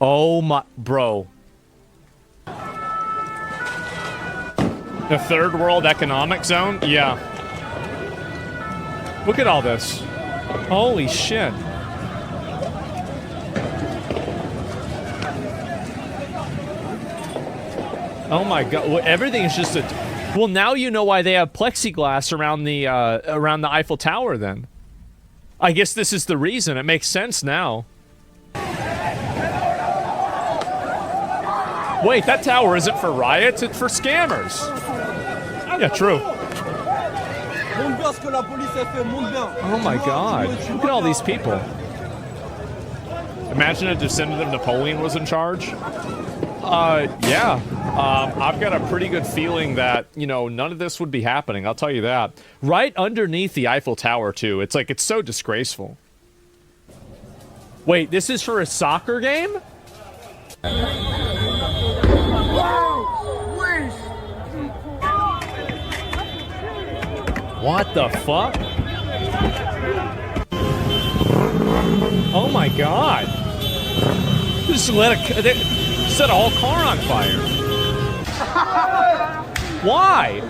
Oh my, bro. The third world economic zone? Yeah. Look at all this. Holy shit. Oh my god, well, everything is just a... Well, now you know why they have plexiglass around the Eiffel Tower, then. I guess this is the reason. It makes sense now. Wait, that tower isn't for riots, it's for scammers. Yeah, true. Oh my god, look at all these people. Imagine a descendant of Napoleon was in charge. Yeah. I've got a pretty good feeling that, you know, none of this would be happening, I'll tell you that. Right underneath the Eiffel Tower, too. It's like, it's so disgraceful. Wait, this is for a soccer game? What the fuck? Oh my god. Just set a whole car on fire. Why?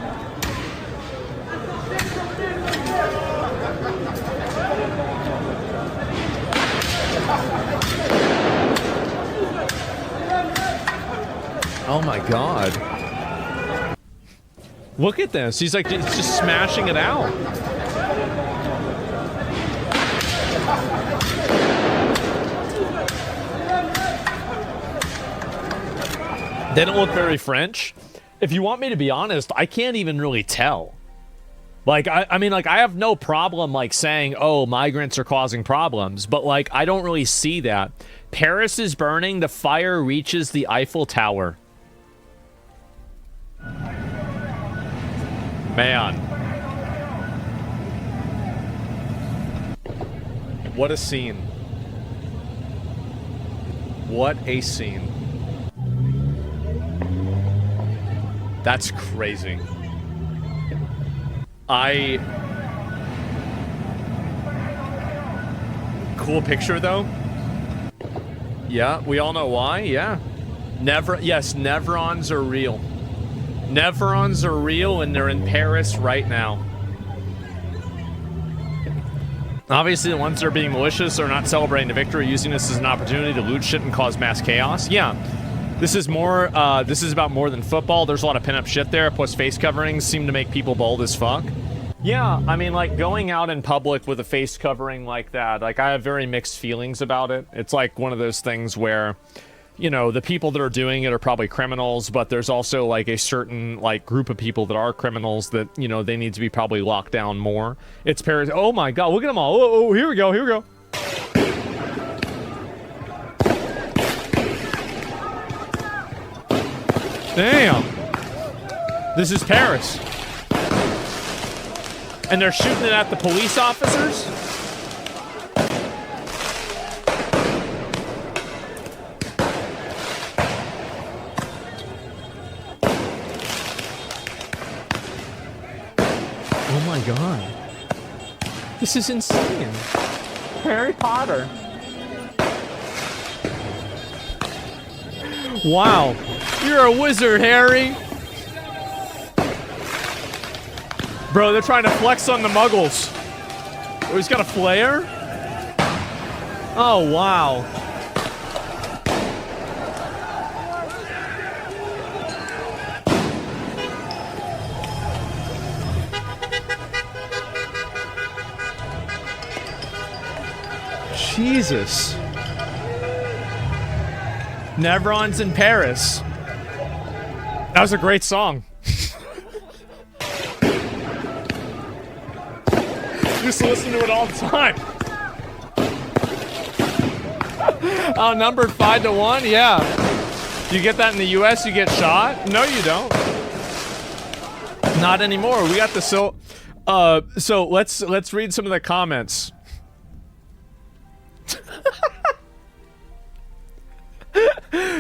Oh my god. Look at this. He's like, it's just smashing it out. They don't look very French. If you want me to be honest, I can't even really tell. Like, I mean, like, I have no problem, like, saying, oh, migrants are causing problems, but, like, I don't really see that. Paris is burning, the fire reaches the Eiffel Tower. Man. What a scene. What a scene. That's crazy. Cool picture, though. Yeah, we all know why, yeah. Yes, Nevrons are real. Nevrons are real, and they're in Paris right now. Obviously, the ones that are being malicious are not celebrating the victory, using this as an opportunity to loot shit and cause mass chaos. Yeah. This is more, this is about more than football. There's a lot of pinup shit there, plus face coverings seem to make people bold as fuck. Yeah, I mean, like, going out in public with a face covering like that, like, I have very mixed feelings about it. It's like one of those things where, you know, the people that are doing it are probably criminals, but there's also, like, a certain, like, group of people that are criminals that, you know, they need to be probably locked down more. It's Paris. Oh my god, look at them all. Oh, here we go, here we go. Damn. This is Paris. And they're shooting it at the police officers? Oh my god. This is insane. Harry Potter. Wow. You're a wizard, Harry. Bro, they're trying to flex on the muggles. Oh, he's got a flare? Oh, wow. Jesus. Nevrons in Paris. That was a great song. Used to listen to it all the time. Outnumbered 5-1, yeah. You get that in the US, you get shot? No, you don't. Not anymore. We got the so let's read some of the comments.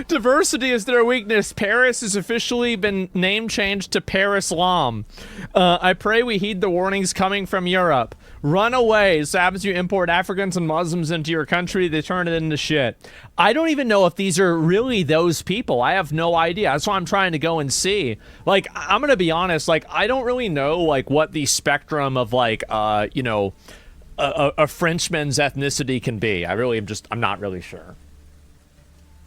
Diversity is their weakness. Paris has officially been name changed to Paris-Lam. I pray we heed the warnings coming from Europe. Run away. So happens you import Africans and Muslims into your country, they turn it into shit. I don't even know if these are really those people. I have no idea. That's why I'm trying to go and see. Like, I'm gonna be honest, like, I don't really know, like, what the spectrum of, like, you know, a Frenchman's ethnicity can be. I'm not really sure.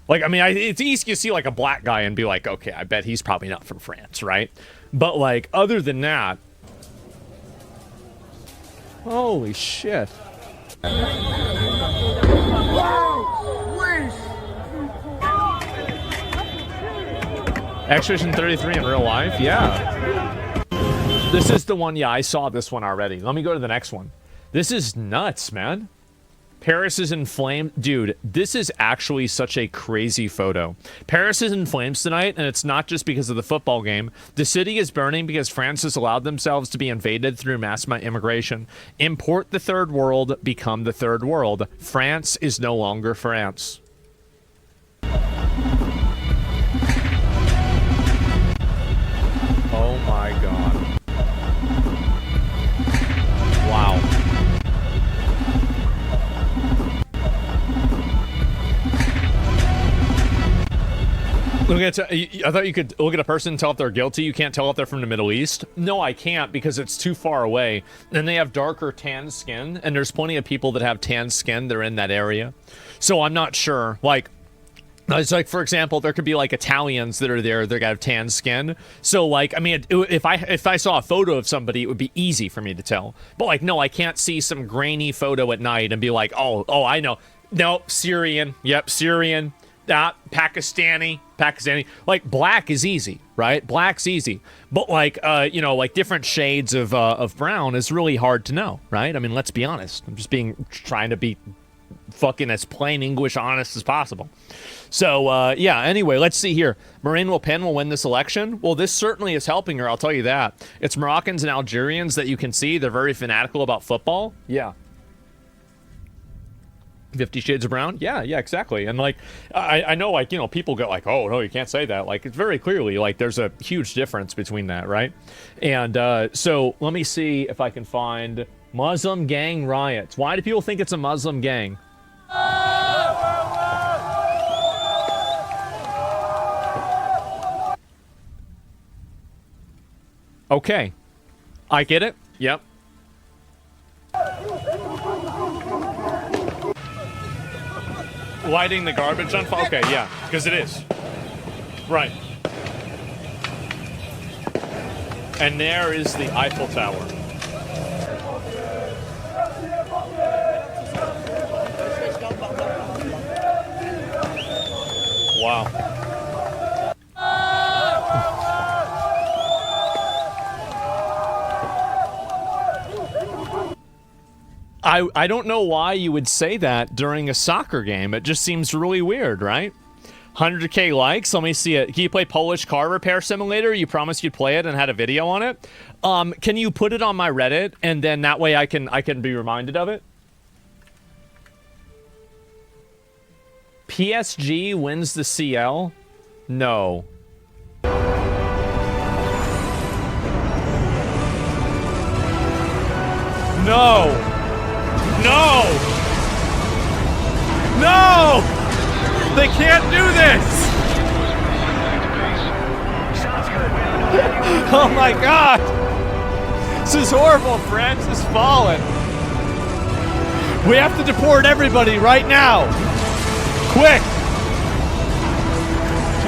Like, I mean, it's easy to see, like, a black guy and be like, okay, I bet he's probably not from France, right? But, like, other than that... Holy shit. Expedition 33 in real life? Yeah. This is the one, yeah, I saw this one already. Let me go to the next one. This is nuts, man. Paris is in flames. Dude, this is actually such a crazy photo. Paris is in flames tonight, and it's not just because of the football game. The city is burning because France has allowed themselves to be invaded through mass immigration. Import the third world, become the third world. France is no longer France. Oh my god. Wow. I thought you could look at a person and tell if they're guilty. You can't tell if they're from the Middle East. No, I can't because it's too far away. And they have darker tan skin, and there's plenty of people that have tan skin. They're in that area. So I'm not sure. Like, it's like, for example, there could be like Italians that are there. They have tan skin. So like, I mean, if I saw a photo of somebody, it would be easy for me to tell. But like, no, I can't see some grainy photo at night and be like, oh, I know. No, Syrian. Yep, Syrian. Pakistani. Like, black is easy, right? Black's easy. But like, you know, like different shades of brown is really hard to know, right? I mean, let's be honest. I'm just trying to be fucking as plain English honest as possible. So, yeah, anyway, let's see here. Marine Le Pen will win this election. Well, this certainly is helping her, I'll tell you that. It's Moroccans and Algerians that you can see. They're very fanatical about football. Yeah. 50 Shades of Brown? Yeah, exactly. And like, I know, like, you know, people go like, oh, no, you can't say that. Like, it's very clearly, like, there's a huge difference between that, right? And so let me see if I can find Muslim gang riots. Why do people think it's a Muslim gang? Okay. I get it. Yep. Lighting the garbage on fire? Okay, yeah, because it is. Right. And there is the Eiffel Tower. Wow. I don't know why you would say that during a soccer game. It just seems really weird, right? 100K likes. Let me see it. Can you play Polish car repair simulator? You promised you'd play it and had a video on it. Can you put it on my Reddit, and then that way I can be reminded of it? PSG wins the CL? No. No! No! No! They can't do this! Oh my god! This is horrible, France is fallen. We have to deport everybody right now! Quick!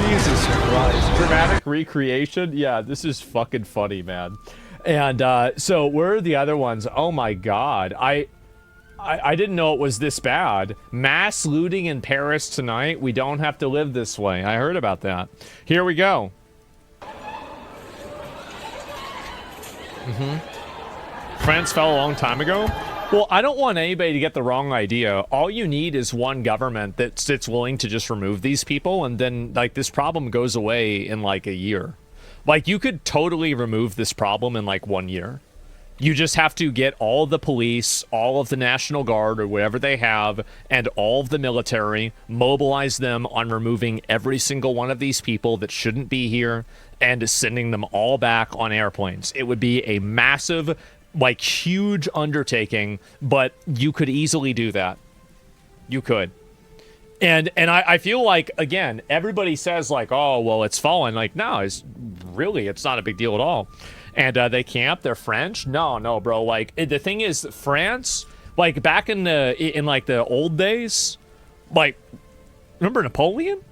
Jesus Christ. Dramatic recreation? Yeah, this is fucking funny, man. And, so, where are the other ones? Oh my god. I didn't know it was this bad. Mass looting in Paris tonight. We don't have to live this way. I heard about that. Here we go. France fell a long time ago. Well, I don't want anybody to get the wrong idea. All you need is one government that's willing to just remove these people, and then, like, this problem goes away in, like, a year. Like, you could totally remove this problem in, like, 1 year. You just have to get all of the police, all of the National Guard, or whatever they have, and all of the military, mobilize them on removing every single one of these people that shouldn't be here, and sending them all back on airplanes. It would be a massive, like, huge undertaking, but you could easily do that. You could. And I feel like, again, everybody says, like, oh, well, it's fallen. Like, no, it's not a big deal at all. And they camp, they're French. No, bro. Like, the thing is, France, like, back in the old days, like, remember Napoleon?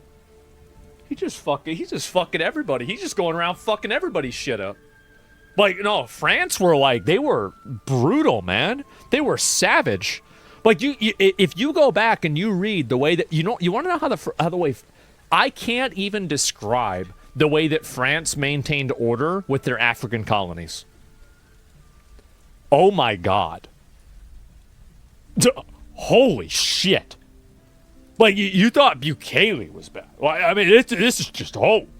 He's just fucking everybody. He's just going around fucking everybody's shit up. Like, no, France were like, they were brutal, man. They were savage. Like, if you go back and you read the way that, you want to know how the way, I can't even describe the way that France maintained order with their African colonies. Oh my God. Holy shit. Like, you thought Bukele was bad. Well, I mean, this is just, wow.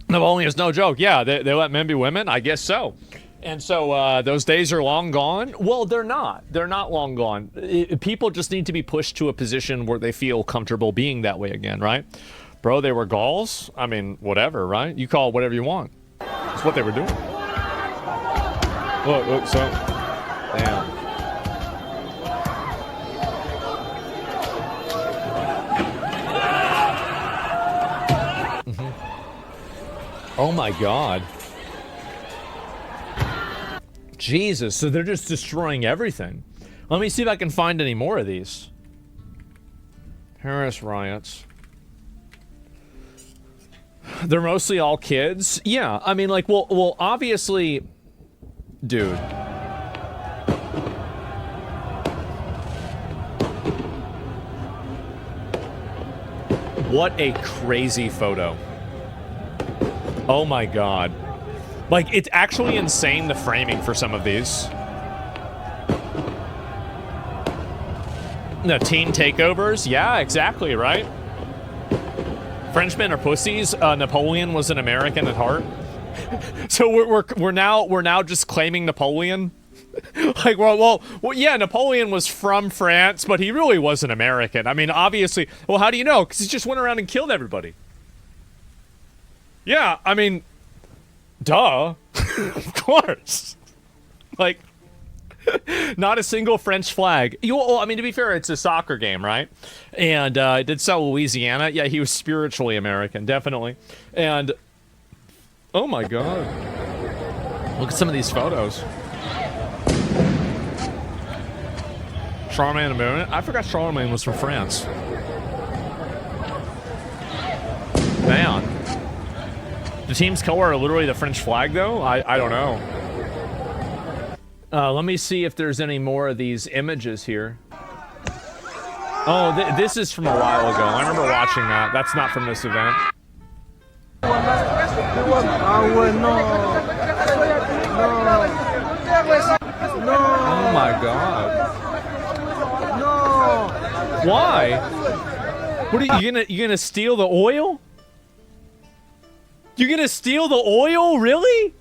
Napoleon is no joke. Yeah, they let men be women? I guess so. And so those days are long gone? Well, they're not. They're not long gone. People just need to be pushed to a position where they feel comfortable being that way again, right? Bro, they were Gauls? I mean, whatever, right? You call it whatever you want. That's what they were doing. Look, so... Damn. Oh my God. Jesus, so they're just destroying everything. Let me see if I can find any more of these. Paris riots. They're mostly all kids? Yeah, I mean, like, well, obviously... Dude. What a crazy photo. Oh my God. Like, it's actually insane, the framing for some of these. No, teen takeovers? Yeah, exactly, right? Frenchmen are pussies. Napoleon was an American at heart. So we're now just claiming Napoleon? Like, well, yeah, Napoleon was from France, but he really wasn't American. I mean, obviously, well, how do you know? Because he just went around and killed everybody. Yeah, I mean, duh. Of course. Like, not a single French flag. Well, I mean, to be fair, it's a soccer game, right? And it did sell Louisiana. Yeah, he was spiritually American, definitely. And, oh my God. Look at some of these photos. Charlemagne and Marin. I forgot Charlemagne was from France. Man. The team's color are literally the French flag, though? I don't know. Let me see if there's any more of these images here. Oh, this is from a while ago. I remember watching that. That's not from this event. Oh my God. Why? What are you gonna steal the oil? You're gonna steal the oil? Really?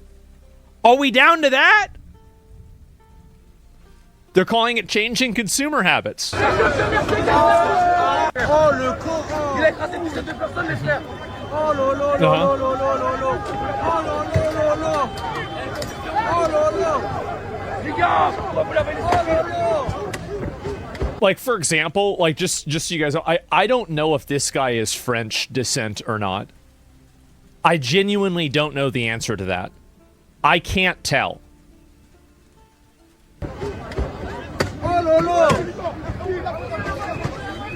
Are we down to that? They're calling it changing consumer habits. Like, for example, like, just so you guys know, I don't know if this guy is French descent or not. I genuinely don't know the answer to that. I can't tell.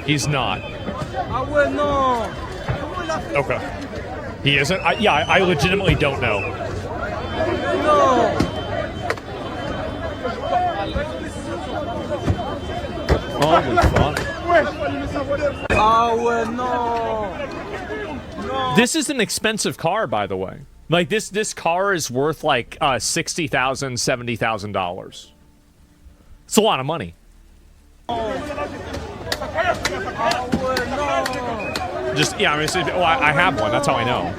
He's not. Okay. He isn't? I legitimately don't know. Holy fuck. This is an expensive car, by the way. Like, this car is worth like $60,000, $70,000. It's a lot of money. Just, yeah, I mean, well, I have one. That's how I know.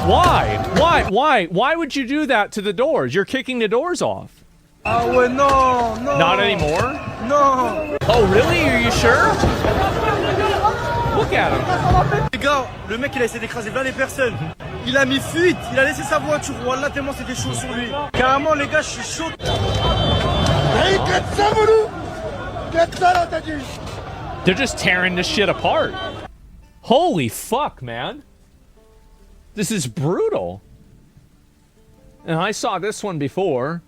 Why would you do that to the doors? You're kicking the doors off. Ah ouais, non, non. Not anymore? Non. Oh, really? Are you sure? Look at him. Les gars, le mec il a essayé d'écraser plein les personnes. Il a mis fuite, il a laissé sa voiture. Wallah, tellement c'était chaud sur lui. Carrément, les gars, je suis chaud. They're just tearing this shit apart. Holy fuck, man. This is brutal. And I saw this one before.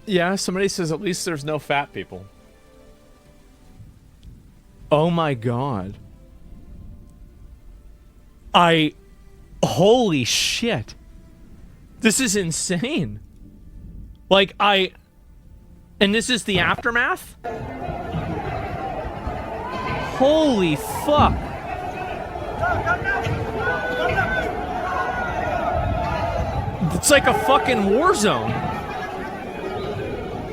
Yeah, somebody says at least there's no fat people. Oh my god. Holy shit. This is insane. Like, and this is the aftermath? Holy fuck. It's like a fucking war zone.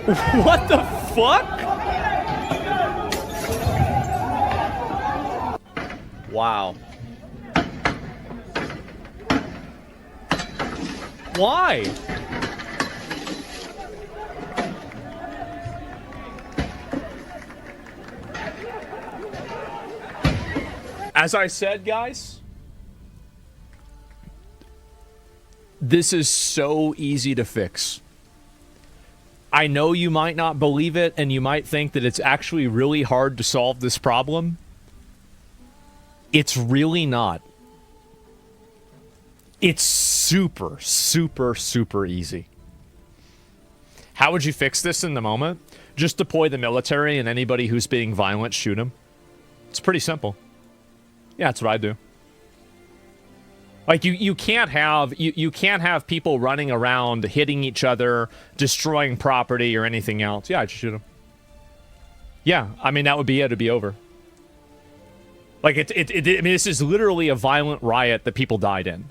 What the fuck? Wow. Why? As I said, guys, this is so easy to fix. I know you might not believe it, and you might think that it's actually really hard to solve this problem. It's really not. It's super, super, super easy. How would you fix this in the moment? Just deploy the military, and anybody who's being violent, shoot them. It's pretty simple. Yeah, that's what I do. Like, you can't have people running around hitting each other, destroying property or anything else. Yeah, I'd shoot them. Yeah, I mean, that would be it. It'd be over. Like, I mean, this is literally a violent riot that people died in.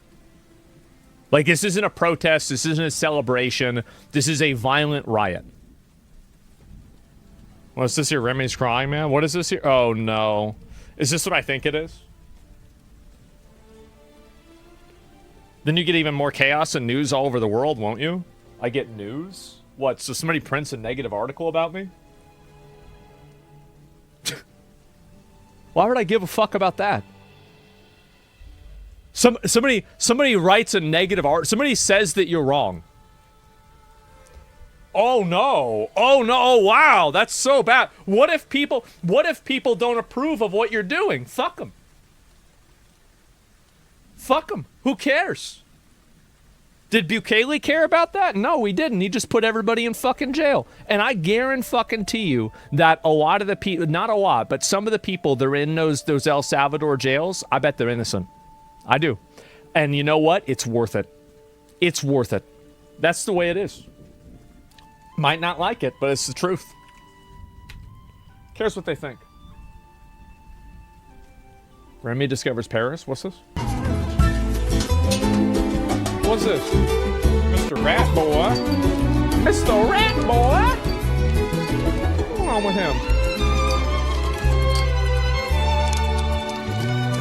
Like, this isn't a protest. This isn't a celebration. This is a violent riot. What's this here? Remy's crying, man? What is this here? Oh, no. Is this what I think it is? Then you get even more chaos and news all over the world, won't you? I get news? What, so somebody prints a negative article about me? Why would I give a fuck about that? Somebody writes a negative art. Somebody says that you're wrong. Oh no. Oh no. Wow, that's so bad. What if people don't approve of what you're doing? Fuck them. Fuck him. Who cares? Did Bukele care about that? No, he didn't. He just put everybody in fucking jail. And I guarantee you that a lot of the people, not a lot, but some of the people that are in those El Salvador jails, I bet they're innocent. I do. And you know what? It's worth it. It's worth it. That's the way it is. Might not like it, but it's the truth. Cares what they think. Remy discovers Paris. What's this? What's this? Mr. Rat Boy. Mr. Rat Boy? What's going on with him?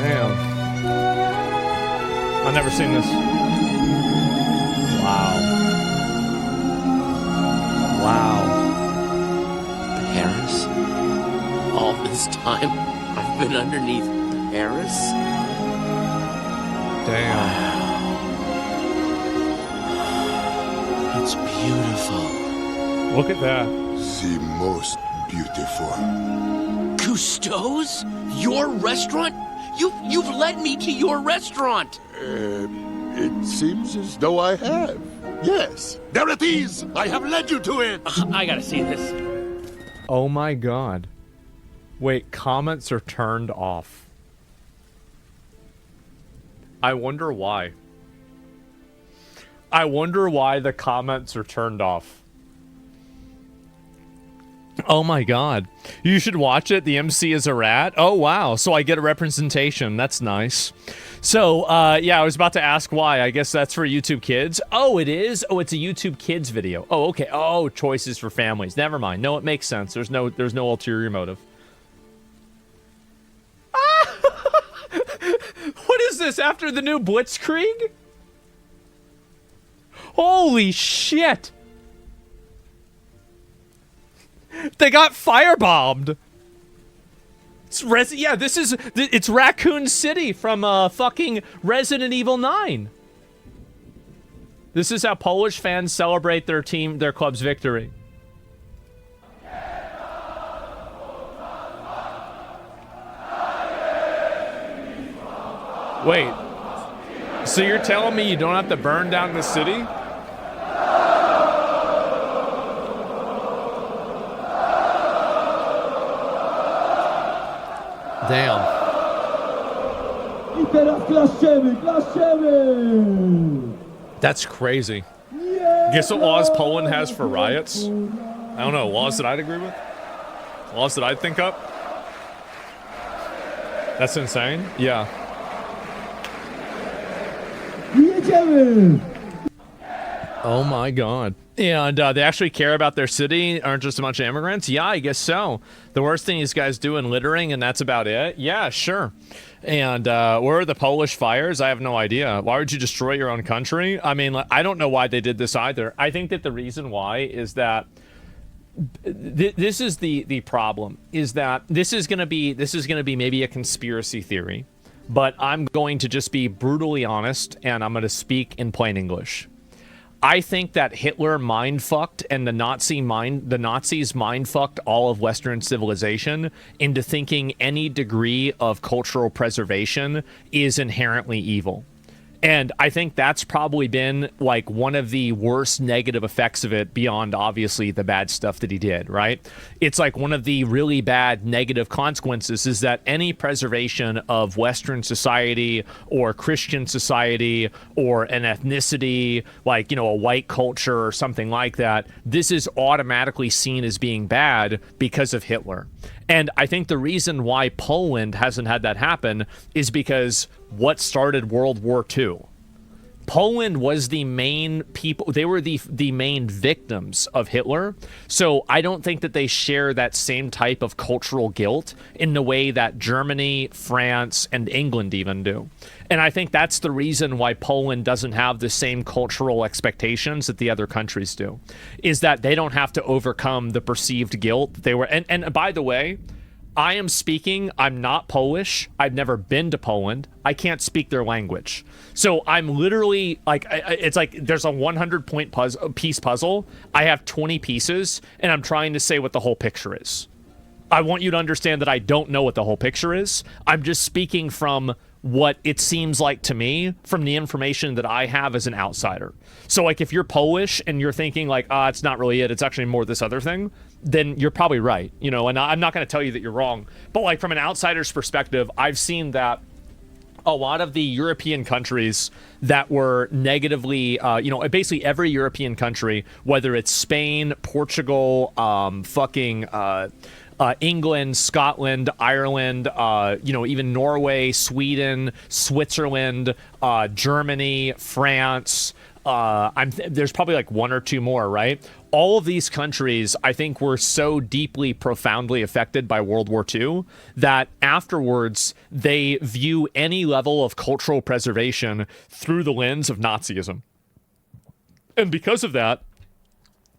Damn. I've never seen this. Wow. Wow. Paris? All this time, I've been underneath Paris? Damn. Wow. It's beautiful. Look at that. The most beautiful. Cousteau's? Your restaurant? You've led me to your restaurant. It seems as though I have. Yes, there it is. I have led you to it. I gotta see this. Oh my god. Wait, comments are turned off. I wonder why. I wonder why the comments are turned off. Oh my god. You should watch it. The MC is a rat. Oh wow. So I get a representation. That's nice. So, yeah, I was about to ask why. I guess that's for YouTube Kids. Oh, it is? Oh, it's a YouTube Kids video. Oh, okay. Oh, choices for families. Never mind. No, it makes sense. There's no ulterior motive. What is this? After the new Blitzkrieg? Holy shit. They got firebombed. Yeah, it's Raccoon City from fucking Resident Evil 9. This is how Polish fans celebrate their club's victory. Wait, so you're telling me you don't have to burn down the city? Damn. That's crazy. Guess what laws Poland has for riots? I don't know. Laws that I'd agree with? Laws that I'd think up? That's insane. Yeah. Oh my god. And they actually care about their city, aren't just a bunch of immigrants? Yeah, I guess so. The worst thing these guys do in littering, and that's about it? Yeah, sure. And where are the Polish fires? I have no idea. Why would you destroy your own country? I mean, I don't know why they did this either. I think that the reason why is that this is the problem, is that this is gonna be maybe a conspiracy theory, but I'm going to just be brutally honest, and I'm gonna speak in plain English. I think that Hitler mind-fucked and the Nazis mind-fucked all of Western civilization into thinking any degree of cultural preservation is inherently evil. And I think that's probably been like one of the worst negative effects of it, beyond obviously the bad stuff that he did, right? It's like one of the really bad negative consequences is that any preservation of Western society or Christian society or an ethnicity, like, you know, a white culture or something like that, this is automatically seen as being bad because of Hitler. And I think the reason why Poland hasn't had that happen is because what started World War II? Poland was the main people, they were the main victims of Hitler. So I don't think that they share that same type of cultural guilt in the way that Germany, France, and England even do. And I think that's the reason why Poland doesn't have the same cultural expectations that the other countries do, is that they don't have to overcome the perceived guilt that they were. And by the way, I'm not Polish. I've never been to Poland. I can't speak their language. So I'm literally like, it's like there's a 100-point piece puzzle. I have 20 pieces, and I'm trying to say what the whole picture is. I want you to understand that I don't know what the whole picture is. I'm just speaking from what it seems like to me from the information that I have as an outsider. So like if you're Polish and you're thinking like, it's not really it, it's actually more this other thing, then you're probably right, you know, and I'm not going to tell you that you're wrong. But like from an outsider's perspective, I've seen that a lot of the European countries that were negatively, basically every European country, whether it's Spain, Portugal, England, Scotland, Ireland, even Norway, Sweden, Switzerland, Germany, France. There's probably like one or two more, right? All of these countries, I think, were so deeply, profoundly affected by World War II that afterwards they view any level of cultural preservation through the lens of Nazism. And because of that,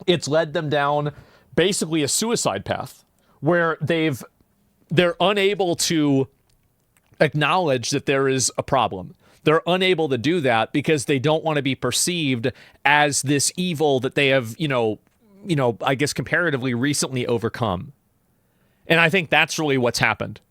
it's led them down basically a suicide path, where they're unable to acknowledge that there is a problem. They're unable to do that because they don't want to be perceived as this evil that they have, I guess comparatively recently overcome. And I think that's really what's happened.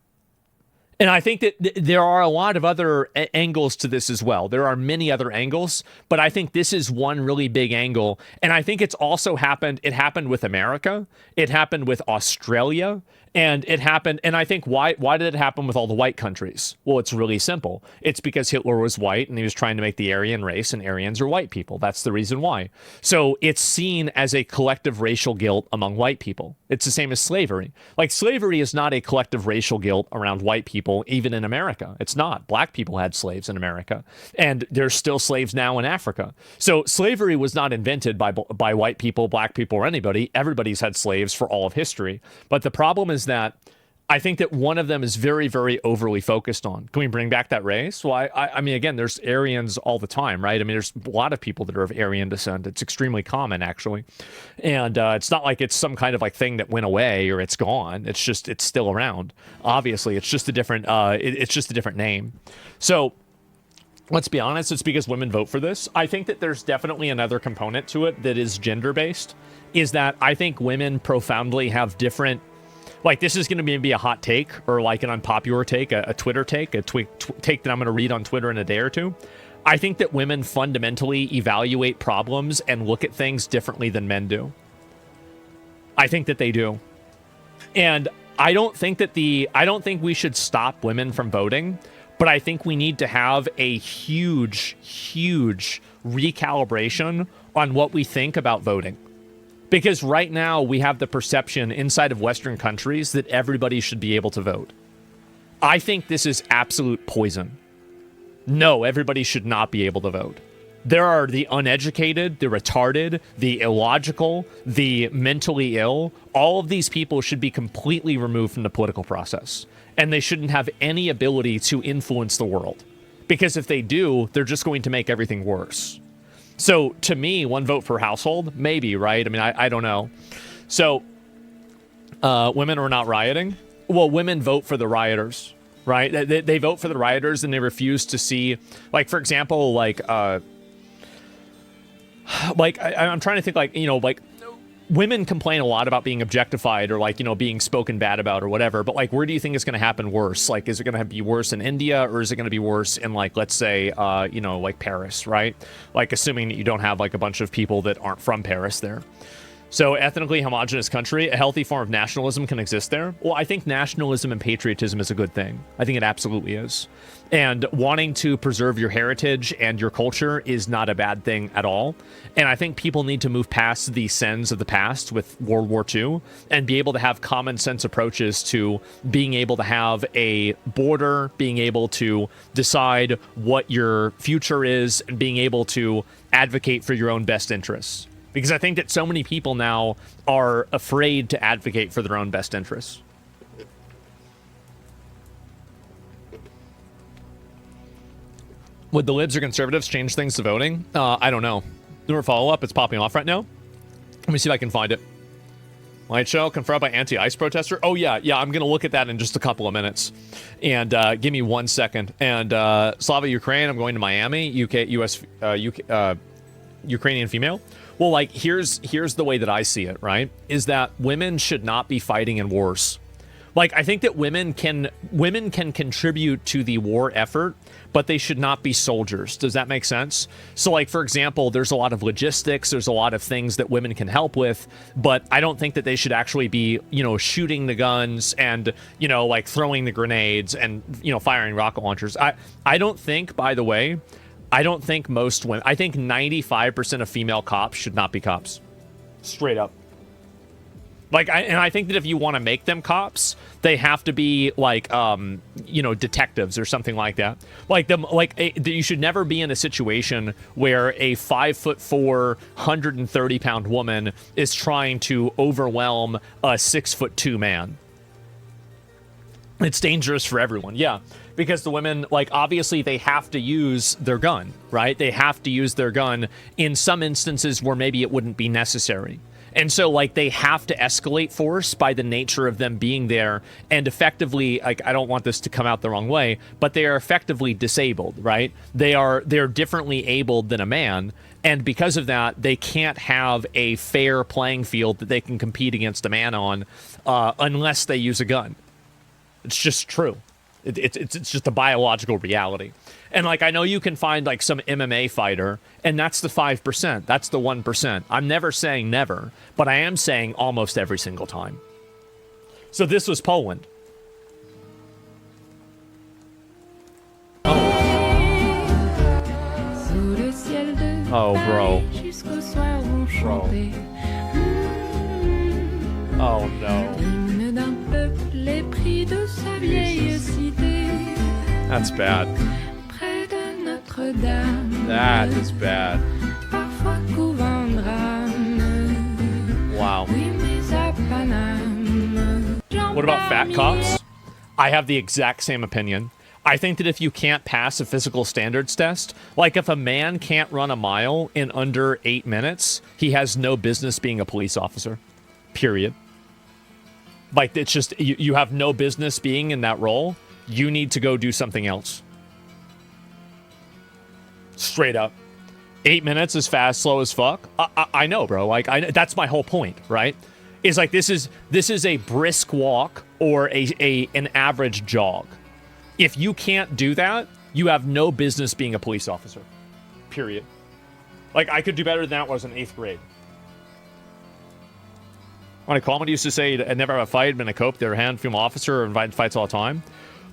And I think that there are a lot of other angles to this as well. There are many other angles, but I think this is one really big angle. And I think it's also happened. It happened with America. It happened with Australia. And it happened. And I think why did it happen with all the white countries? Well, it's really simple. It's because Hitler was white and he was trying to make the Aryan race, and Aryans are white people. That's the reason why. So it's seen as a collective racial guilt among white people. It's the same as slavery. Like, slavery is not a collective racial guilt around white people, even in America. It's not. Black people had slaves in America, and there's still slaves now in Africa. So slavery was not invented by white people, black people, or anybody. Everybody's had slaves for all of history. But the problem is that I think that one of them is very, very overly focused on. Can we bring back that race? Well, I mean, again, there's Aryans all the time, right? I mean, there's a lot of people that are of Aryan descent. It's extremely common, actually. And it's not like it's some kind of like thing that went away or it's gone. It's just, it's still around. Obviously, it's just a different, it's just a different name. So let's be honest, it's because women vote for this. I think that there's definitely another component to it that is gender-based, is that I think women profoundly have different, like, this is going to be a hot take or like an unpopular take, a Twitter take, a take that I'm going to read on Twitter in a day or two. I think that women fundamentally evaluate problems and look at things differently than men do. I think that they do. And I don't think we should stop women from voting, but I think we need to have a huge, huge recalibration on what we think about voting. Because right now we have the perception inside of Western countries that everybody should be able to vote. I think this is absolute poison. No, everybody should not be able to vote. There are the uneducated, the retarded, the illogical, the mentally ill. All of these people should be completely removed from the political process. And they shouldn't have any ability to influence the world. Because if they do, they're just going to make everything worse. So to me, one vote per household, maybe, right? I mean, I don't know. So women are not rioting. Well, women vote for the rioters, right? They vote for the rioters and they refuse to see, like, for example, I'm trying to think, like, like, women complain a lot about being objectified or, like, being spoken bad about or whatever. But, like, where do you think it's going to happen worse? Like, is it going to be worse in India, or is it going to be worse in, like, let's say, like Paris, right? Like, assuming that you don't have, like, a bunch of people that aren't from Paris there. So, ethnically homogenous country, a healthy form of nationalism can exist there. Well, I think nationalism and patriotism is a good thing. I think it absolutely is. And wanting to preserve your heritage and your culture is not a bad thing at all. And I think people need to move past the sins of the past with World War II and be able to have common sense approaches to being able to have a border, being able to decide what your future is, and being able to advocate for your own best interests. Because I think that so many people now are afraid to advocate for their own best interests. Would the libs or conservatives change things to voting? I don't know. Do a follow-up. It's popping off right now. Let me see if I can find it. Light show confirmed by anti-ICE protester. Oh, yeah. I'm going to look at that in just a couple of minutes. And give me 1 second. And Slava Ukraine, I'm going to Miami, Ukrainian female. Well, like, here's the way that I see it, right? Is that women should not be fighting in wars. Like, I think that women can contribute to the war effort, but they should not be soldiers. Does that make sense? So, like, for example, there's a lot of logistics, there's a lot of things that women can help with, but I don't think that they should actually be, shooting the guns and, like, throwing the grenades and, firing rocket launchers. I don't think, by the way, I don't think most women, I think 95% of female cops should not be cops. Straight up. Like, I think that if you want to make them cops, they have to be like, detectives or something like that. You should never be in a situation where a 5'4", 130-pound woman is trying to overwhelm a 6'2" man. It's dangerous for everyone. Yeah. Because the women, like, obviously they have to use their gun, right? They have to use their gun in some instances where maybe it wouldn't be necessary. And so, like, they have to escalate force by the nature of them being there, and effectively, like, I don't want this to come out the wrong way, but they are effectively disabled, right? They're differently abled than a man, And because of that, they can't have a fair playing field that they can compete against a man on unless they use a gun. It's just true. It's just a biological reality. And like, I know you can find like some MMA fighter, and that's the 5%. That's the 1%. I'm never saying never, but I am saying almost every single time. So this was Poland. Oh, bro. Bro. Oh, no. That's bad. That is bad. Wow. What about fat cops? I have the exact same opinion. I think that if you can't pass a physical standards test, like if a man can't run a mile in under 8 minutes, he has no business being a police officer. Period. Like, it's just, you have no business being in that role. You need to go do something else. Straight up. 8 minutes is fast, slow as fuck. I know, bro. Like, that's my whole point, right? Is like, this is a brisk walk or an average jog. If you can't do that, you have no business being a police officer. Period. Like, I could do better than that when I was in 8th grade. When a comedy used to say, I'd never have a fight, been a cope, they're a hand, female officer, or invited fights all the time.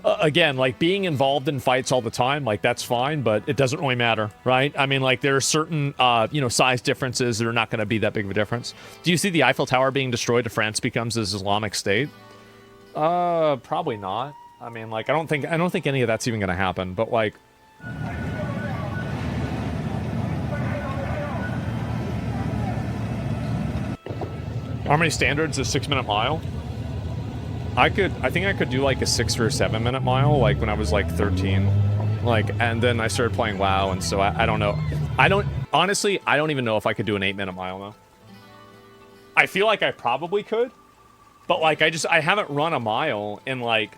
Again, like, being involved in fights all the time, like, that's fine, but it doesn't really matter, right? I mean, like, there are certain, size differences that are not going to be that big of a difference. Do you see the Eiffel Tower being destroyed if France becomes an Islamic State? Probably not. I mean, like, I don't think any of that's even going to happen, but, like... How many standards is 6-minute mile? I think I could do, like, a 6 or a 7-minute mile, like, when I was, like, 13. Like, and then I started playing WoW, and so I don't know. Honestly, I don't even know if I could do an 8-minute mile, though. I feel like I probably could, but, like, I haven't run a mile in, like...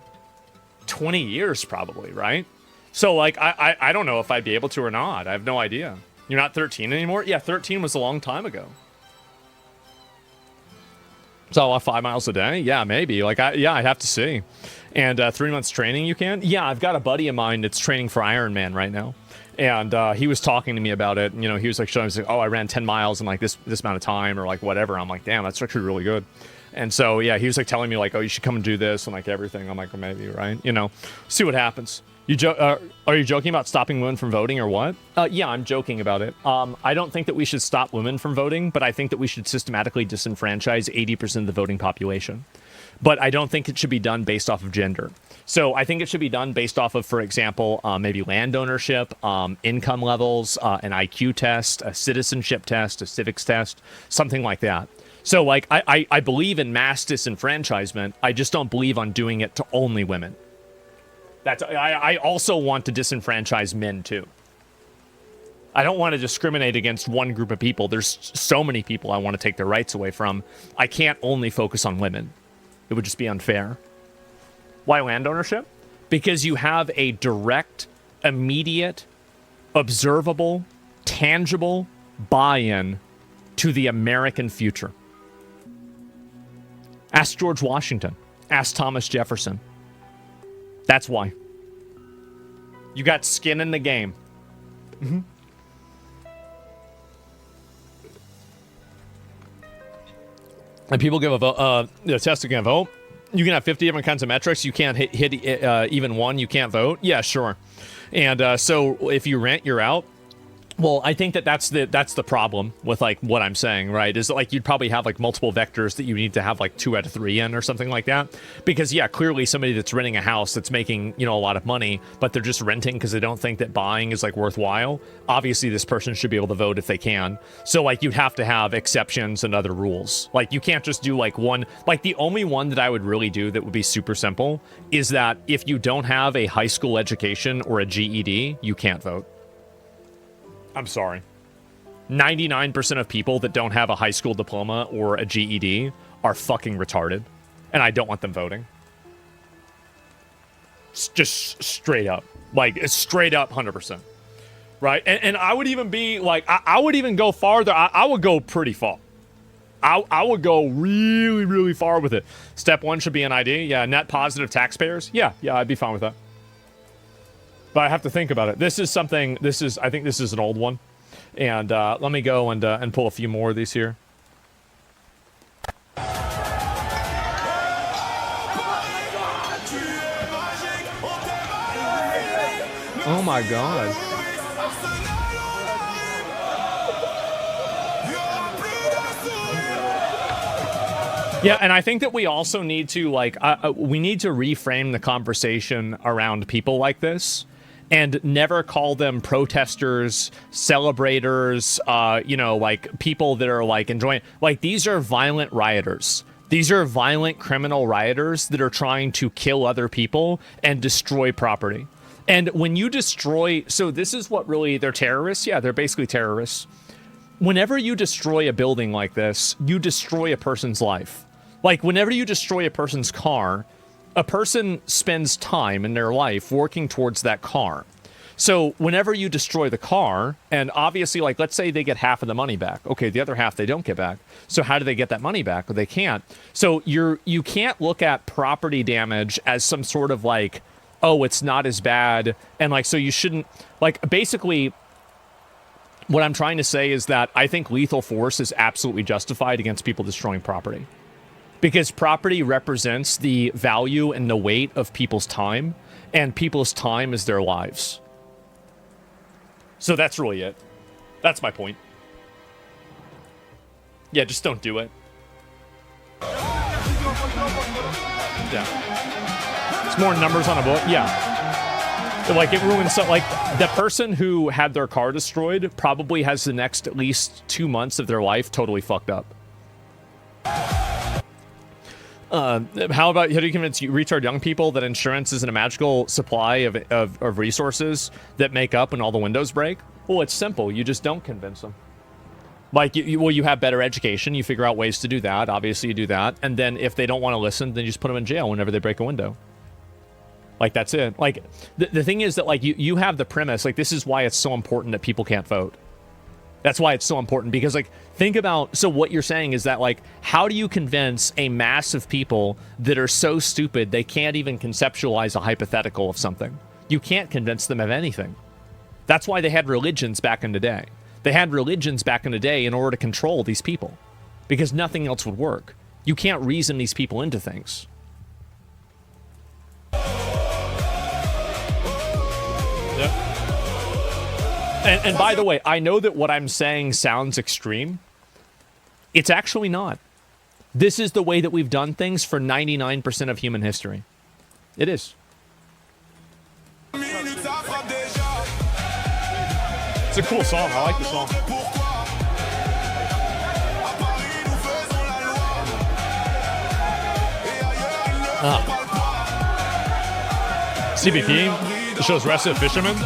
20 years probably, right? So like I don't know if I'd be able to or not. I have no idea. You're not 13 anymore? Yeah, 13 was a long time ago. So 5 miles a day? Yeah, maybe. Like I'd have to see. And 3 months training you can? Yeah, I've got a buddy of mine that's training for Iron Man right now. And he was talking to me about it. You know, he was like showing me, like, oh, I ran 10 miles in like this amount of time or like whatever. I'm like, damn, that's actually really good. And so, yeah, he was like telling me like, oh, you should come and do this and like everything. I'm like, well, maybe, right? You know, see what happens. Are you joking about stopping women from voting or what? Yeah, I'm joking about it. I don't think that we should stop women from voting, but I think that we should systematically disenfranchise 80% of the voting population. But I don't think it should be done based off of gender. So I think it should be done based off of, for example, maybe land ownership, income levels, an IQ test, a citizenship test, a civics test, something like that. So, like, I believe in mass disenfranchisement. I just don't believe on doing it to only women. I also want to disenfranchise men, too. I don't want to discriminate against one group of people. There's so many people I want to take their rights away from. I can't only focus on women. It would just be unfair. Why land ownership? Because you have a direct, immediate, observable, tangible buy-in to the American future. Ask George Washington. Ask Thomas Jefferson. That's why. You got skin in the game. Mm-hmm. And people give a vote, test again, vote. You can have 50 different kinds of metrics. You can't hit even one. You can't vote. Yeah, sure. And so if you rent, you're out. Well, I think that's the problem with like what I'm saying, right? Is that, like, you'd probably have like multiple vectors that you need to have like 2 out of 3 in or something like that. Because yeah, clearly somebody that's renting a house that's making, you know, a lot of money, but they're just renting because they don't think that buying is like worthwhile. Obviously, this person should be able to vote if they can. So like you'd have to have exceptions and other rules. Like you can't just do like one. Like the only one that I would really do that would be super simple is that if you don't have a high school education or a GED, you can't vote. I'm sorry. 99% of people that don't have a high school diploma or a GED are fucking retarded. And I don't want them voting. Just straight up. Like, straight up 100%. right? And I would even be like, I would even go farther. I would go pretty far. I would go really, really far with it. Step 1 should be an ID. Yeah, net positive taxpayers. Yeah, I'd be fine with that. But I have to think about it. This is something, I think this is an old one. And let me go and pull a few more of these here. Oh my god. Yeah, and I think that we also need to, like, we need to reframe the conversation around people like this and never call them protesters, celebrators, you know, like, people that are, like, enjoying... Like, these are violent rioters. These are violent criminal rioters that are trying to kill other people and destroy property. And when you destroy... So this is what really... They're terrorists? Yeah, they're basically terrorists. Whenever you destroy a building like this, you destroy a person's life. Like, whenever you destroy a person's car, a person spends time in their life working towards that car. So whenever you destroy the car, and obviously, like, let's say they get half of the money back. Okay, the other half they don't get back. So how do they get that money back? Well, they can't. So you can't look at property damage as some sort of, like, oh, it's not as bad. And, like, so you shouldn't... Like, basically... What I'm trying to say is that I think lethal force is absolutely justified against people destroying property. Because property represents the value and the weight of people's time, and people's time is their lives. So that's really it. That's my point. Yeah, just don't do it. Yeah. It's more numbers on a book. Yeah. Like, it ruins... So, like, the person who had their car destroyed probably has the next at least 2 months of their life totally fucked up. How do you convince retard young people that insurance isn't a magical supply of resources that make up when all the windows break? Well, it's simple. You just don't convince them. Like, you have better education. You figure out ways to do that. Obviously, you do that. And then if they don't want to listen, then you just put them in jail whenever they break a window. Like, that's it. Like, the thing is that, like, you have the premise. Like, this is why it's so important that people can't vote. That's why it's so important. Because, like, think about... So what you're saying is that, like, how do you convince a mass of people that are so stupid they can't even conceptualize a hypothetical of something? You can't convince them of anything. That's why they had religions back in the day. They had religions back in the day in order to control these people. Because nothing else would work. You can't reason these people into things. Yep. And by the way, I know that what I'm saying sounds extreme. It's actually not. This is the way that we've done things for 99% of human history. It is. It's a cool song. I like the song. CBP shows arrested fishermen.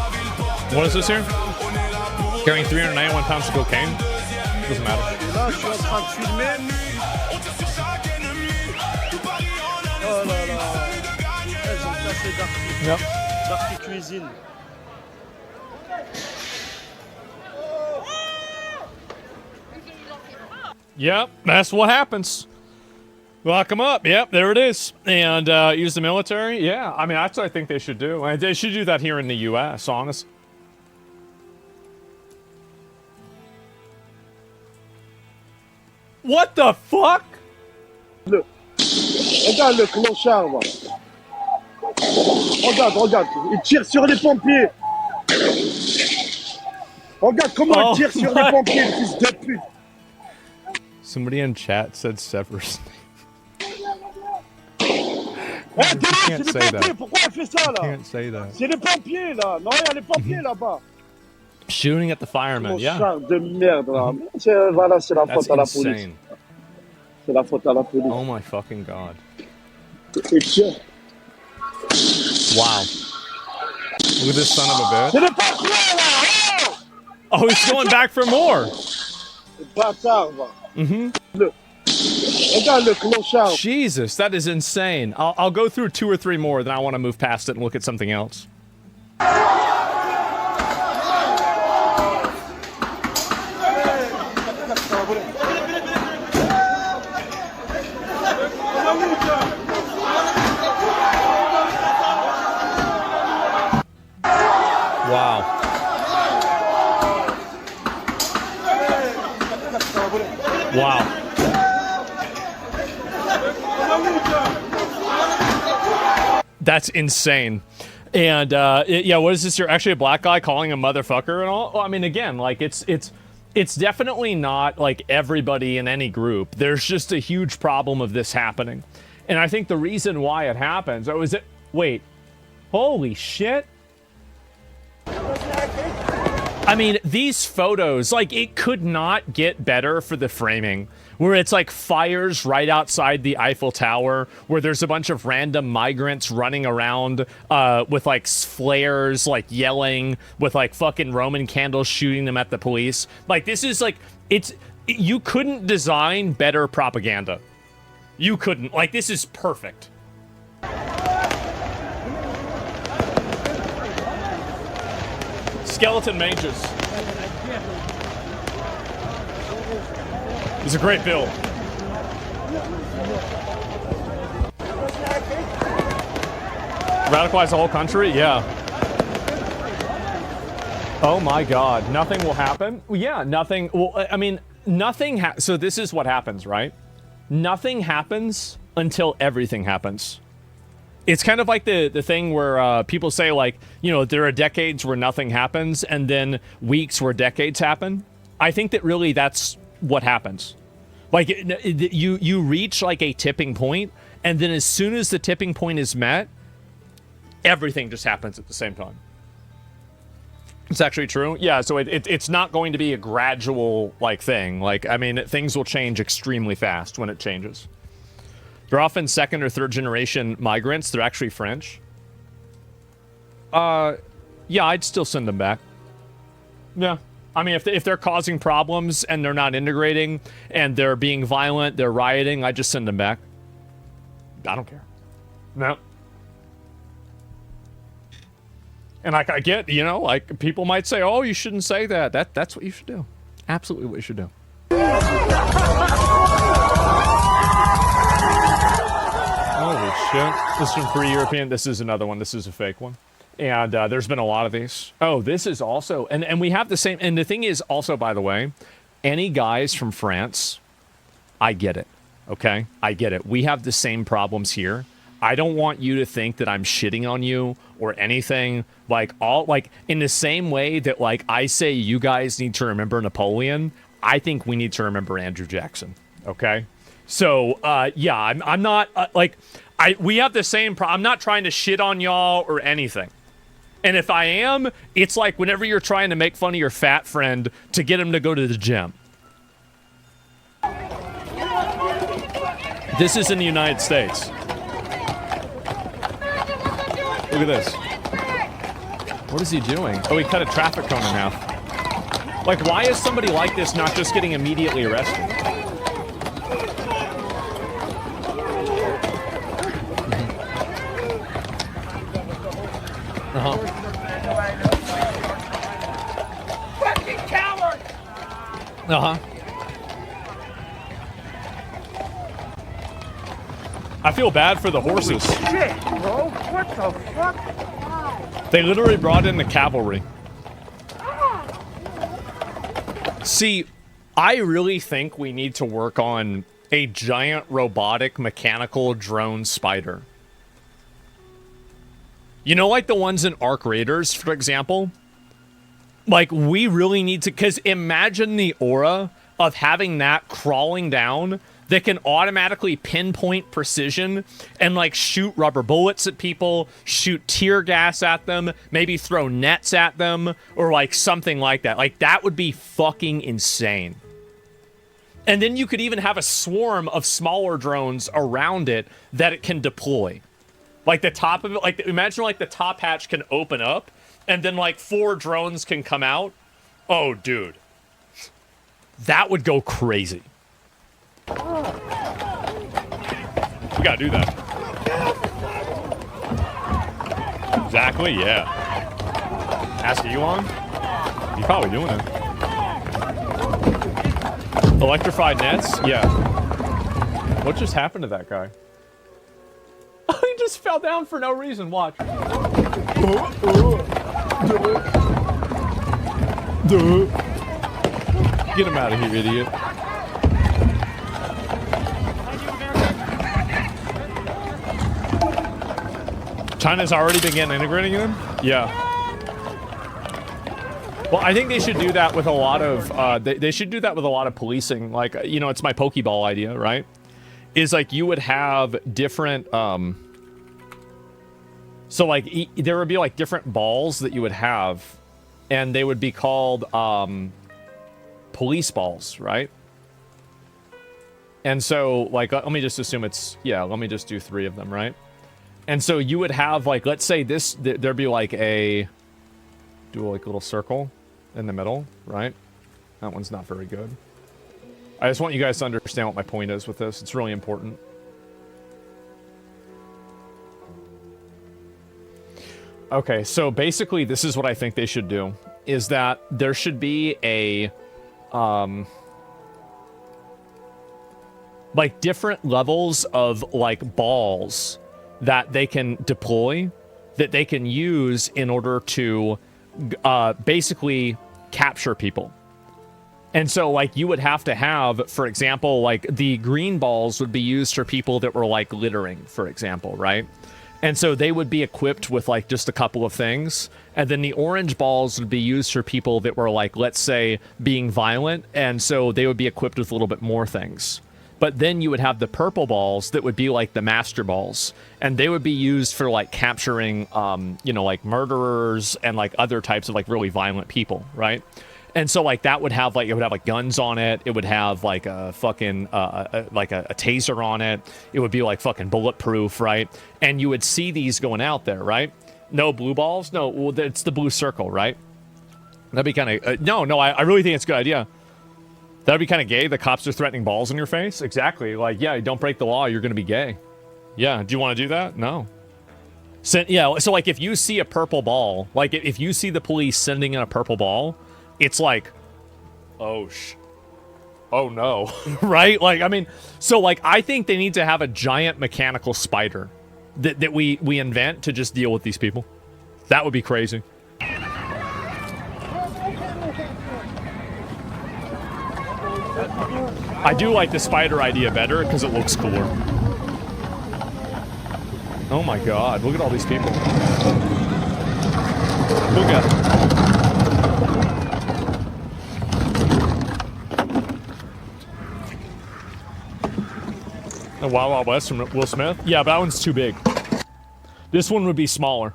What is this here? Carrying 391 pounds of cocaine? Doesn't matter. Là, je suis en train de filmer. Oh là là. Elles ont placé Darky. Yep. Darky Cuisine. Yep, that's what happens. Lock them up. Yep, there it is. And use the military. Yeah, I mean, that's what I think they should do. They should do that here in the U.S., honestly. What the fuck? Look. Regarde le clochard, va. Regarde. Il tire sur les pompiers. Regarde comment il tire sur les pompiers, fils de pute. Somebody in chat said Severus. C'est les pompiers, pourquoi elle fait ça, là? Can't say that. C'est les pompiers, là. Non, il y a les pompiers là-bas. Shooting at the firemen, yeah. Clochard de merde, là. Voilà, c'est la faute à la police. C'est la faute à la police. Oh my fucking god. Et tiens. Wow. Look at this son of a bitch. C'est les pompiers, là. Oh, he's going back for more. Bâtard, va. Regarde le clochard. Jesus, that is insane. I'll go through 2 or 3 more, then I want to move past it and look at something else. Wow. That's insane. And yeah, what is this? You're actually a black guy calling a motherfucker and all? Well, I mean, again, like it's definitely not like everybody in any group. There's just a huge problem of this happening. And I think the reason why it happens, oh, is it, wait, holy shit. I mean, these photos, like, it could not get better for the framing, where it's like fires right outside the Eiffel Tower, where there's a bunch of random migrants running around with like flares, like yelling, with like fucking Roman candles shooting them at the police. Like, this is like, you couldn't design better propaganda. You couldn't. Like, this is perfect. Skeleton mages. It's a great build. Radicalize the whole country? Yeah. Oh my god. Nothing will happen? Well, yeah, nothing. Well, I mean, nothing. So this is what happens, right? Nothing happens until everything happens. It's kind of like the thing where people say, like, you know, there are decades where nothing happens and then weeks where decades happen. I think that really that's what happens. Like, you reach like a tipping point, and then as soon as the tipping point is met, everything just happens at the same time. It's actually true. Yeah, so it's not going to be a gradual like thing. Like, I mean, things will change extremely fast when it changes. They're often second or third generation migrants. They're actually French. Yeah, I'd still send them back. Yeah. I mean, if they're causing problems and they're not integrating and they're being violent, they're rioting, I just send them back. I don't care. No. And like, I get, you know, like, people might say, oh, you shouldn't say that. That's what you should do. Absolutely what you should do. Holy shit. This is from Free European. This is another one. This is a fake one. And there's been a lot of these. Oh, this is also... And we have the same... And the thing is also, by the way, any guys from France, I get it. Okay? I get it. We have the same problems here. I don't want you to think that I'm shitting on you or anything. Like, in the same way that, like, I say you guys need to remember Napoleon, I think we need to remember Andrew Jackson. Okay? So, yeah, I'm not, we have the same problem. I'm not trying to shit on y'all or anything. And if I am, it's like whenever you're trying to make fun of your fat friend to get him to go to the gym. This is in the United States. Look at this. What is he doing? Oh, he cut a traffic cone in half. Like, why is somebody like this not just getting immediately arrested? Uh-huh. Fucking coward! Uh-huh. I feel bad for the horses. Shit, bro. What the fuck? They literally brought in the cavalry. See, I really think we need to work on a giant robotic mechanical drone spider. You know, like the ones in Arc Raiders, for example? Like, we really need to... Because imagine the aura of having that crawling down that can automatically pinpoint precision and, like, shoot rubber bullets at people, shoot tear gas at them, maybe throw nets at them, or, like, something like that. Like, that would be fucking insane. And then you could even have a swarm of smaller drones around it that it can deploy. Like, the top of it, like, imagine, like, the top hatch can open up, and then, like, 4 drones can come out. Oh, dude. That would go crazy. We gotta do that. Exactly, yeah. Ask Elon? He's probably doing it. Electrified nets? Yeah. What just happened to that guy? He just fell down for no reason. Watch. Get him out of here, idiot. China's already began integrating them? Yeah. Well, I think they should do that with a lot of, they should do that with a lot of policing. Like, you know, it's my Pokeball idea, right? Is like you would have different, so like there would be like different balls that you would have, and they would be called police balls, right? And so like, let me just assume it's, yeah, let me just do 3 of them, right? And so you would have like, let's say this, there'd be like a, do like a little circle in the middle, right? That one's not very good. I just want you guys to understand what my point is with this. It's really important. Okay, so basically this is what I think they should do, is that there should be a, like different levels of like balls that they can deploy, that they can use in order to basically capture people. And so, like, you would have to have, for example, like, the green balls would be used for people that were, like, littering, for example, right? And so they would be equipped with, like, just a couple of things. And then the orange balls would be used for people that were, like, let's say, being violent. And so they would be equipped with a little bit more things. But then you would have the purple balls that would be, like, the master balls. And they would be used for, like, capturing, you know, like, murderers and, like, other types of, like, really violent people, right? And so, like, that would have, like, it would have, like, guns on it. It would have, like, a fucking, like, a taser on it. It would be, like, fucking bulletproof, right? And you would see these going out there, right? No blue balls? No, well, it's the blue circle, right? That'd be kind of, no, I really think it's a good idea. That'd be kind of gay. The cops are threatening balls in your face. Exactly. Like, yeah, don't break the law. You're going to be gay. Yeah. Do you want to do that? No. Yeah. So, like, if you see a purple ball, like, if you see the police sending in a purple ball, it's like, oh no, right? Like, I mean, so like, I think they need to have a giant mechanical spider that we invent to just deal with these people. That would be crazy. I do like the spider idea better because it looks cooler. Oh my god, look at all these people. Look at them. The Wild Wild West from Will Smith? Yeah, but that one's too big. This one would be smaller.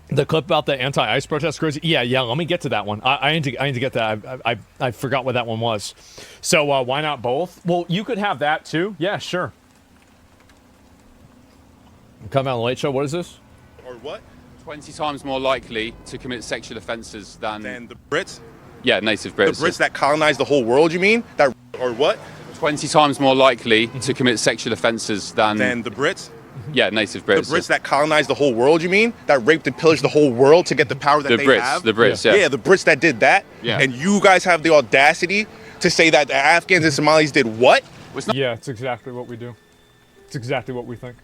The clip about the anti-ice protest crazy? Yeah, let me get to that one. I need to get that. I forgot what that one was. So why not both? Well, you could have that too. Yeah, sure. Come out on the Late Show. What is this? Or what? 20 times more likely to commit sexual offences than the Brits? Yeah, native Brits. The Brits that colonized the whole world, you mean? That or what? 20 times more likely to commit sexual offences than the Brits? Yeah, native Brits. The Brits that colonized the whole world, you mean? That raped and pillaged the whole world to get the power that they have? The Brits, yeah. Yeah, the Brits that did that? Yeah. And you guys have the audacity to say that the Afghans and Somalis did what? Yeah, it's exactly what we do. It's exactly what we think.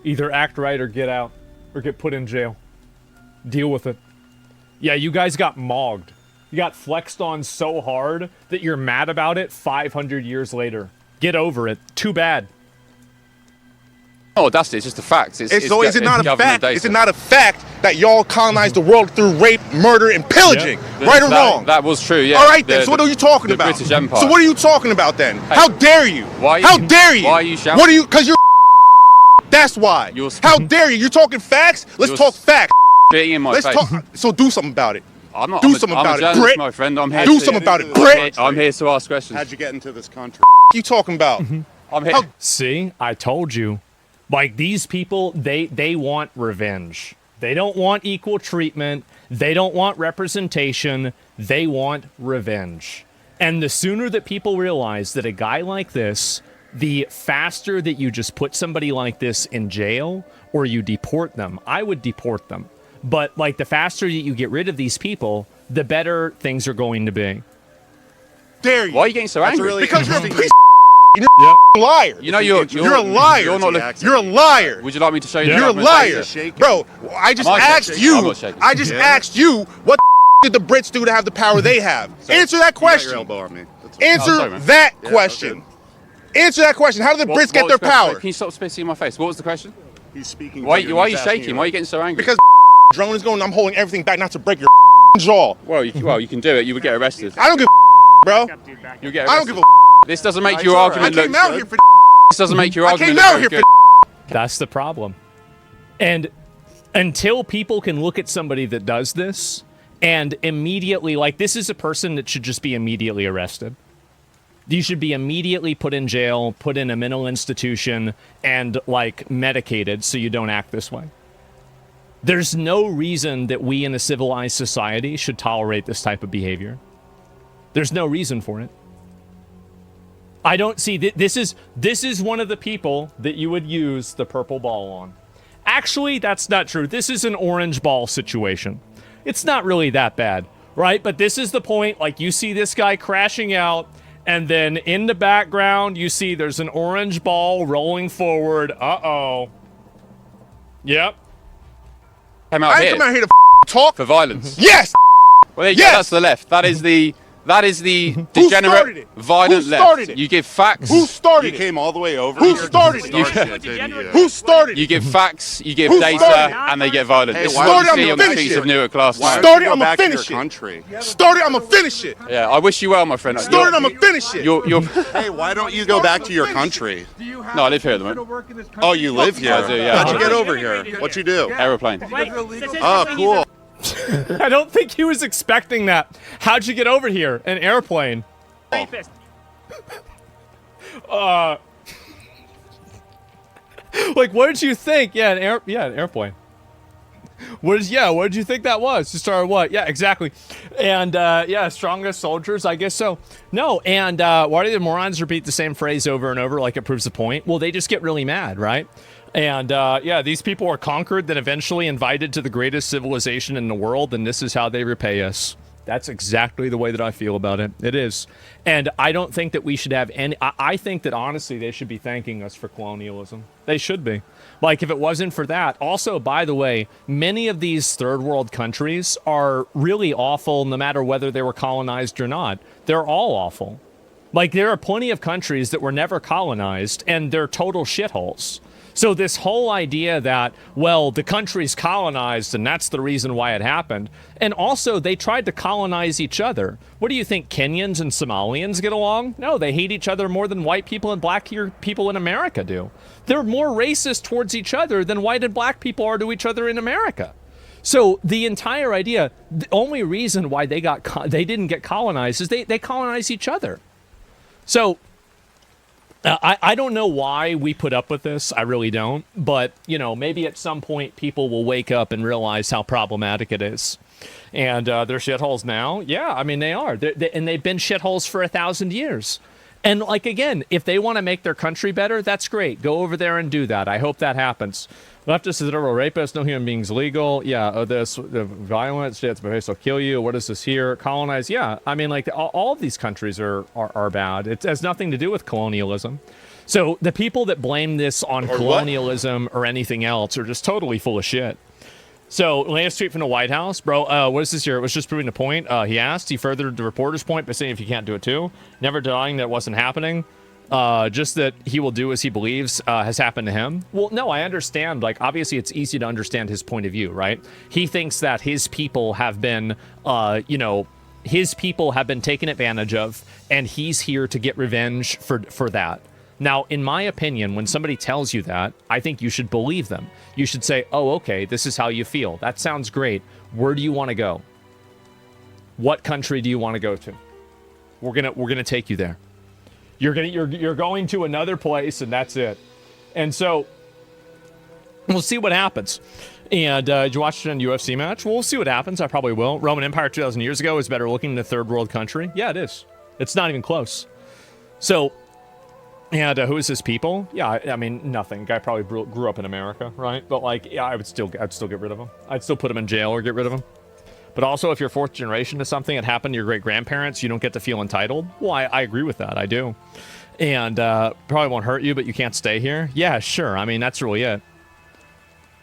Either act right or get out. Or get put in jail. Deal with it. Yeah, you guys got mogged. You got flexed on so hard that you're mad about it 500 years later. Get over it. Too bad. Oh, that's it. It's just a fact. Is it not a fact? Is it not a fact that y'all colonized the world through rape, murder, and pillaging? Yeah. Right or wrong? That was true, yeah. All right, then. So what are you talking about? British Empire. So what are you talking about, then? Hey, how dare you? How dare you? Why are you shouting? What are you? Because you're that's why. How dare you? You're talking facts? Let's talk facts. In my face. So do something about it. I'm not. Do something about it, Brit. My friend. I'm here. Do something about it, Brit. I'm here to ask questions. How'd you get into this country? You talking about? I'm here. See, I told you. Like, these people, they want revenge. They don't want equal treatment. They don't want representation. They want revenge. And the sooner that people realize that a guy like this, the faster that you just put somebody like this in jail or you deport them. I would deport them. But, like, the faster that you get rid of these people, the better things are going to be. Dare you? Why are you getting so angry? Really because you're a piece of liar. You know you're a liar. You're a liar. Would you like me to show you? You're a liar, bro. I just asked you. I just asked you what did the Brits do to have the power they have? Answer that question. Your elbow on me. Answer that question. Answer that question. How do the Brits get What their was the question? power? Can you stop spitting in my face? What was the question? He's speaking. Why are you shaking? Why are you getting so angry? Because drone is going, I'm holding everything back not to break your jaw. Well, you can do it. You would get arrested. I don't give bro. You'll get arrested. I don't give This doesn't make your argument I look came out good. here for This doesn't make your I argument came out look here good. for That's the problem. And until people can look at somebody that does this and immediately, like, this is a person that should just be immediately arrested. You should be immediately put in jail, put in a mental institution, and, like, medicated so you don't act this way. There's no reason that we in a civilized society should tolerate this type of behavior. There's no reason for it. I don't see this is one of the people that you would use the purple ball on. Actually, that's not true. This is an orange ball situation. It's not really that bad, right? But this is the point. Like, you see this guy crashing out, and then in the background, you see there's an orange ball rolling forward. Uh-oh. Yep. I ain't come out here to talk for violence. Yes. Well, there you go. That's the left. That is the degenerate, violent left. You give facts. Who started it? You came all the way over. Who here started to it? start shit, didn't you? Who started it? You give facts, you give Who data, started it? and they get violent. Hey, This is why what don't you you see on the finish streets it? of Newark last Why night. don't Started, you go I'ma back to finish your it. country? Started, I'm gonna finish it. Yeah, I wish you well, my friend. Started, I'm gonna finish it. You're Hey, why don't you go back to your country? no, I live here at the moment. Oh, you live here? I do, yeah. How'd you get over here? What you do? Aeroplane. Oh, cool. I don't think he was expecting that. How'd you get over here? An airplane. Like, what did you think? Yeah, an airplane. What did you think that was? You started what? Yeah, exactly. And yeah, strongest soldiers, I guess so. No, and why do the morons repeat the same phrase over and over like it proves the point? Well, they just get really mad, right? And yeah, these people are conquered, then eventually invited to the greatest civilization in the world, and this is how they repay us. That's exactly the way that I feel about it. It is. And I don't think that we should have any... I think that, honestly, they should be thanking us for colonialism. They should be. Like, if it wasn't for that... Also, by the way, many of these third world countries are really awful no matter whether they were colonized or not. They're all awful. Like, there are plenty of countries that were never colonized, and they're total shitholes. So this whole idea that, well, the country's colonized and that's the reason why it happened. And also, they tried to colonize each other. What do you think, Kenyans and Somalians get along? No, they hate each other more than white people and black people in America do. They're more racist towards each other than white and black people are to each other in America. So the entire idea, the only reason why they didn't get colonized is they colonized each other. So... I don't know why we put up with this. I really don't. But, you know, maybe at some point people will wake up and realize how problematic it is. And they're shitholes now. Yeah, I mean, they are. And they've been shitholes for 1,000 years. And, like, again, if they want to make their country better, that's great. Go over there and do that. I hope that happens. Leftists is literal rapists. No human beings legal. Yeah, this violence. It's based will kill you. What is this here? Colonize. Yeah, I mean, like all of these countries are bad. It has nothing to do with colonialism. So the people that blame this on colonialism or anything else are just totally full of shit. So latest tweet from the White House, bro. What is this here? It was just proving the point. He asked. He furthered the reporter's point by saying if you can't do it too, never denying that it wasn't happening. Just that he will do as he believes has happened to him. Well, no, I understand. Like, obviously, it's easy to understand his point of view, right? He thinks that his people have been, his people have been taken advantage of, and he's here to get revenge for that. Now, in my opinion, when somebody tells you that, I think you should believe them. You should say, oh, okay, this is how you feel. That sounds great. Where do you want to go? What country do you want to go to? We're gonna take you there. You're going to another place, and that's it. And so we'll see what happens. And did you watch an UFC match? Well, we'll see what happens. I probably will. Roman Empire 2,000 years ago is better looking than a third world country. Yeah, it is. It's not even close. So, and who is this people? Yeah, I mean, nothing. Guy probably grew up in America, right? But like, yeah, I'd still get rid of him. I'd still put him in jail or get rid of him. But also, if you're fourth generation to something that happened to your great-grandparents, you don't get to feel entitled. Well, I agree with that. I do. And probably won't hurt you, but you can't stay here. Yeah, sure. I mean, that's really it.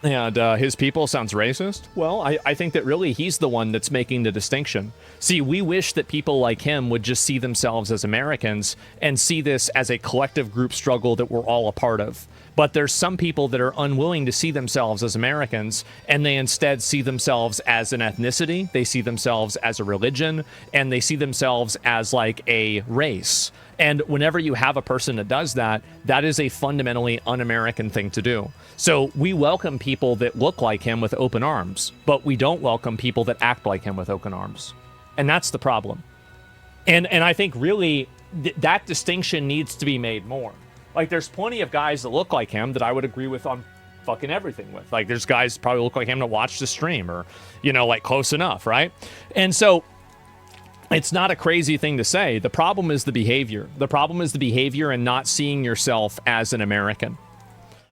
And his people sounds racist. Well, I think that really he's the one that's making the distinction. See, we wish that people like him would just see themselves as Americans and see this as a collective group struggle that we're all a part of. But there's some people that are unwilling to see themselves as Americans, and they instead see themselves as an ethnicity, they see themselves as a religion, and they see themselves as like a race. And whenever you have a person that does that, that is a fundamentally un-American thing to do. So we welcome people that look like him with open arms, but we don't welcome people that act like him with open arms. And that's the problem. And I think really that distinction needs to be made more. Like, there's plenty of guys that look like him that I would agree with on fucking everything with. Like, there's guys probably look like him to watch the stream or, you know, like close enough, right? And so it's not a crazy thing to say. The problem is the behavior. The problem is the behavior and not seeing yourself as an American.